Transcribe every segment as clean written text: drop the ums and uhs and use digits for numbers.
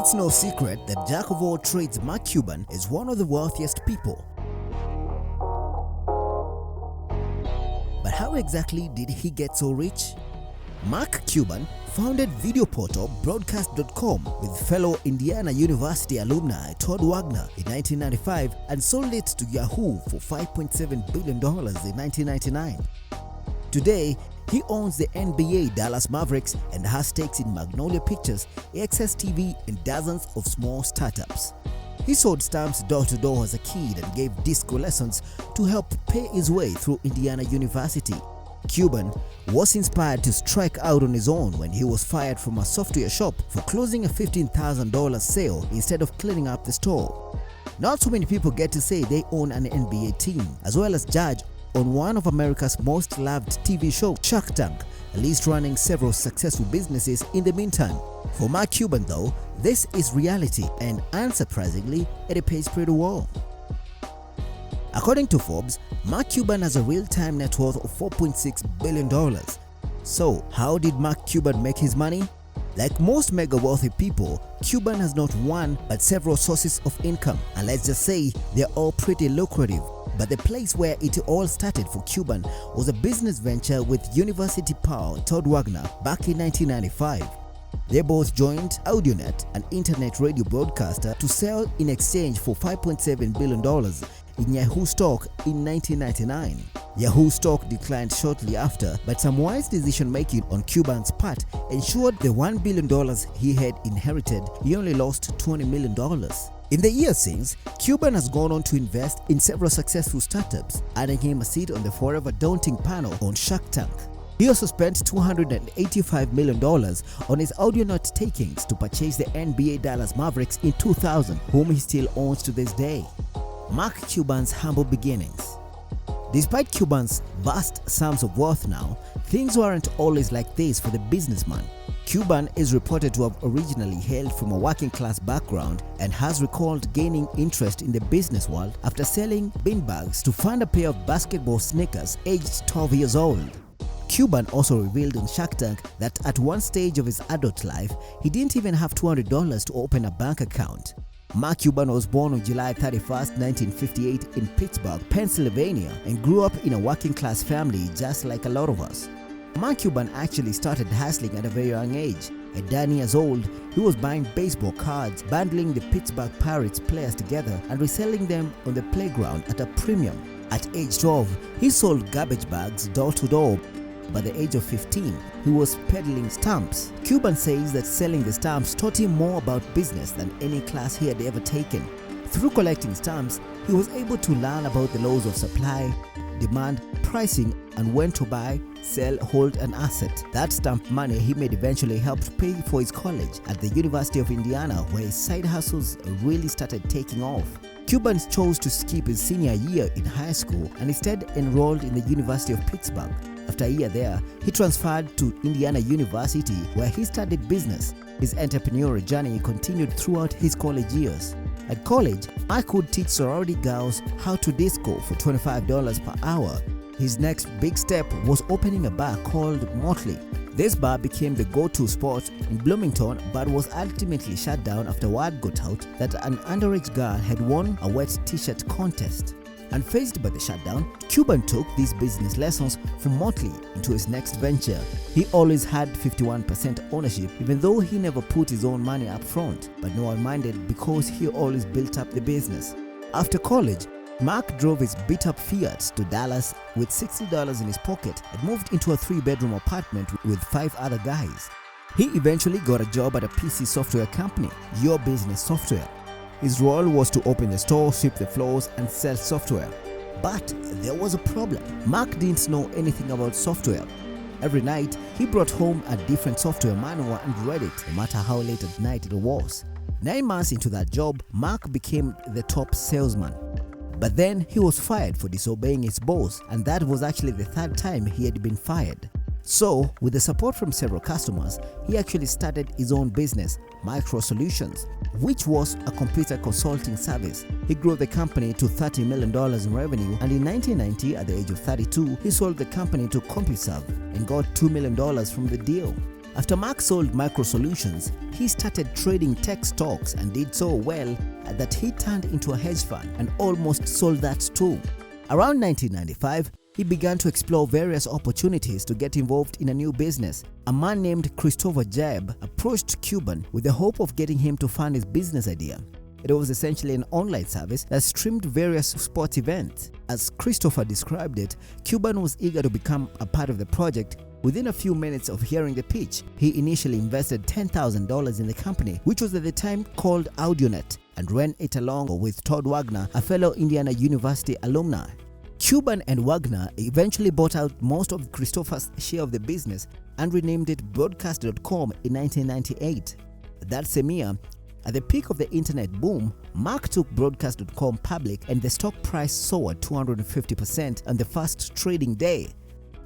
It's no secret that jack of all trades Mark Cuban is one of the wealthiest people. But how exactly did he get so rich? Mark Cuban founded video portal Broadcast.com with fellow Indiana University alumni Todd Wagner in 1995 and sold it to Yahoo for $5.7 billion in 1999. Today, he owns the NBA Dallas Mavericks and has stakes in Magnolia Pictures, AXS TV, and dozens of small startups. He sold stamps door-to-door as a kid and gave disco lessons to help pay his way through Indiana University. Cuban was inspired to strike out on his own when he was fired from a software shop for closing a $15,000 sale instead of cleaning up the store. Not so many people get to say they own an NBA team, as well as judge on one of America's most loved TV shows, Shark Tank, at least running several successful businesses in the meantime. For Mark Cuban though, this is reality, and unsurprisingly, it pays pretty well. According to Forbes, Mark Cuban has a real-time net worth of $4.6 billion. So, how did Mark Cuban make his money? Like most mega wealthy people, Cuban has not one but several sources of income, and let's just say they're all pretty lucrative. But the place where it all started for Cuban was a business venture with university pal Todd Wagner back in 1995. They both joined AudioNet, an internet radio broadcaster, to sell in exchange for $5.7 billion in Yahoo stock in 1999. Yahoo stock declined shortly after, but some wise decision-making on Cuban's part ensured the $1 billion he had inherited, he only lost $20 million. In the years since, Cuban has gone on to invest in several successful startups, earning him a seat on the forever daunting panel on Shark Tank. He also spent $285 million on his AudioNet takings to purchase the NBA Dallas Mavericks in 2000, whom he still owns to this day. Mark Cuban's humble beginnings. Despite Cuban's vast sums of wealth now, things weren't always like this for the businessman. Cuban is reported to have originally hailed from a working-class background and has recalled gaining interest in the business world after selling beanbags to fund a pair of basketball sneakers aged 12 years old. Cuban also revealed on Shark Tank that at one stage of his adult life, he didn't even have $200 to open a bank account. Mark Cuban was born on July 31, 1958 in Pittsburgh, Pennsylvania, and grew up in a working-class family just like a lot of us. Mark Cuban actually started hustling at a very young age. At 9 years old, he was buying baseball cards, bundling the Pittsburgh Pirates players together and reselling them on the playground at a premium. At age 12, he sold garbage bags door to door. By the age of 15, he was peddling stamps. Cuban says that selling the stamps taught him more about business than any class he had ever taken. Through collecting stamps, he was able to learn about the laws of supply, demand, pricing, and when to buy, sell, hold an asset. That stamp money he made eventually helped pay for his college at the University of Indiana, where his side hustles really started taking off. Cuban chose to skip his senior year in high school and instead enrolled in the University of Pittsburgh. After a year there, he transferred to Indiana University, where he studied business. His entrepreneurial journey continued throughout his college years. At college, Mark would teach sorority girls how to disco for $25 per hour. His next big step was opening a bar called Motley. This bar became the go-to spot in Bloomington, but was ultimately shut down after word got out that an underage girl had won a wet t-shirt contest. Unfazed by the shutdown, Cuban took these business lessons from Motley into his next venture. He always had 51% ownership, even though he never put his own money up front, but no one minded because he always built up the business. After college, Mark drove his beat-up Fiat to Dallas with $60 in his pocket and moved into a 3-bedroom apartment with 5 other guys. He eventually got a job at a PC software company, Your Business Software. His role was to open the store, sweep the floors, and sell software. But there was a problem. Mark didn't know anything about software. Every night, he brought home a different software manual and read it, no matter how late at night it was. 9 months into that job, Mark became the top salesman. But then he was fired for disobeying his boss, and that was actually the 3rd time he had been fired. So, with the support from several customers, he actually started his own business, Micro Solutions, which was a computer consulting service. He grew the company to $30 million in revenue, and in 1990, at the age of 32, he sold the company to CompuServe and got $2 million from the deal. After Mark sold Micro Solutions, he started trading tech stocks and did so well that he turned into a hedge fund and almost sold that too. Around 1995, he began to explore various opportunities to get involved in a new business. A man named Christopher Jeb approached Cuban with the hope of getting him to fund his business idea. It was essentially an online service that streamed various sports events. As Christopher described it, Cuban was eager to become a part of the project. Within a few minutes of hearing the pitch, he initially invested $10,000 in the company, which was at the time called AudioNet, and ran it along with Todd Wagner, a fellow Indiana University alumni. Cuban and Wagner eventually bought out most of Christopher's share of the business and renamed it Broadcast.com in 1998. That same year, at the peak of the internet boom, Mark took Broadcast.com public and the stock price soared 250% on the first trading day,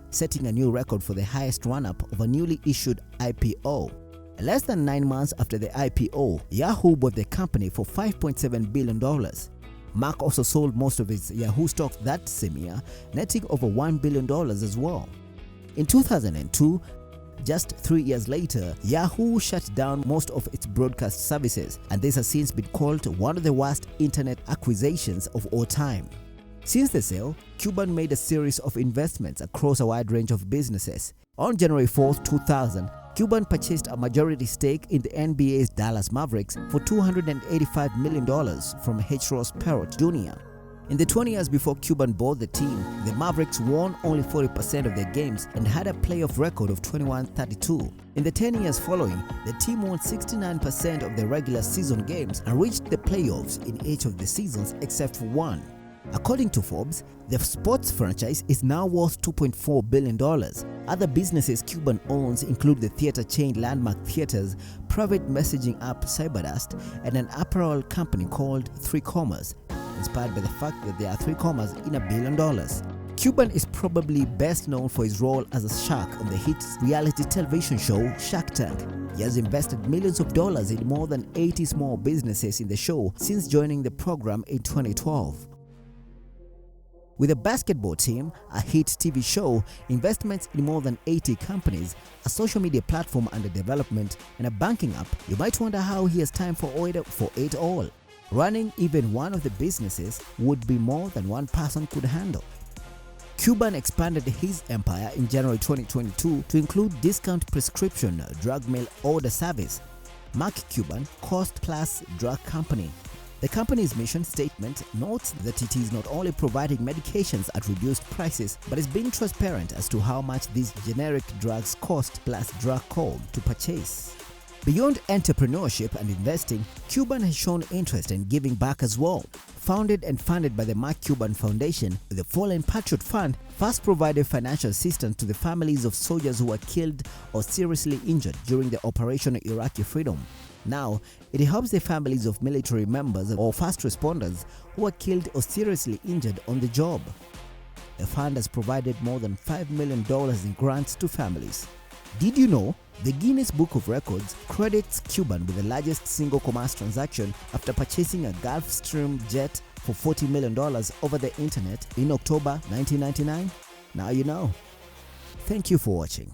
setting a new record for the highest run-up of a newly issued IPO. Less than 9 months after the IPO, Yahoo bought the company for $5.7 billion. Mark also sold most of his Yahoo stock that same year, netting over $1 billion as well. In 2002, just 3 years later, Yahoo shut down most of its broadcast services, and this has since been called one of the worst internet acquisitions of all time. Since the sale, Cuban made a series of investments across a wide range of businesses. On January 4, 2000, Cuban purchased a majority stake in the NBA's Dallas Mavericks for $285 million from H. Ross Perot Jr. In the 20 years before Cuban bought the team, the Mavericks won only 40% of their games and had a playoff record of 21-32. In the 10 years following, the team won 69% of the regular season games and reached the playoffs in each of the seasons except for one. According to Forbes, the sports franchise is now worth $2.4 billion. Other businesses Cuban owns include the theater chain Landmark Theaters, private messaging app Cyberdust, and an apparel company called 3 Commas, inspired by the fact that there are 3 commas in $1 billion. Cuban is probably best known for his role as a shark on the hit reality television show Shark Tank. He has invested millions of dollars in more than 80 small businesses in the show since joining the program in 2012. With a basketball team, a hit TV show, investments in more than 80 companies, a social media platform under development, and a banking app, you might wonder how he has time for it all. Running even one of the businesses would be more than one person could handle. Cuban expanded his empire in January 2022 to include discount prescription drug mail order service, Mark Cuban Cost Plus Drug Company. The company's mission statement notes that it is not only providing medications at reduced prices, but is being transparent as to how much these generic drugs cost plus drug code to purchase. Beyond entrepreneurship and investing, Cuban has shown interest in giving back as well. Founded and funded by the Mark Cuban Foundation, the Fallen Patriot Fund first provided financial assistance to the families of soldiers who were killed or seriously injured during the Operation Iraqi Freedom. Now, it helps the families of military members or first responders who were killed or seriously injured on the job. The fund has provided more than $5 million in grants to families. Did you know the Guinness Book of Records credits Cuban with the largest single commerce transaction after purchasing a Gulfstream jet for $40 million over the internet in October 1999? Now you know. Thank you for watching.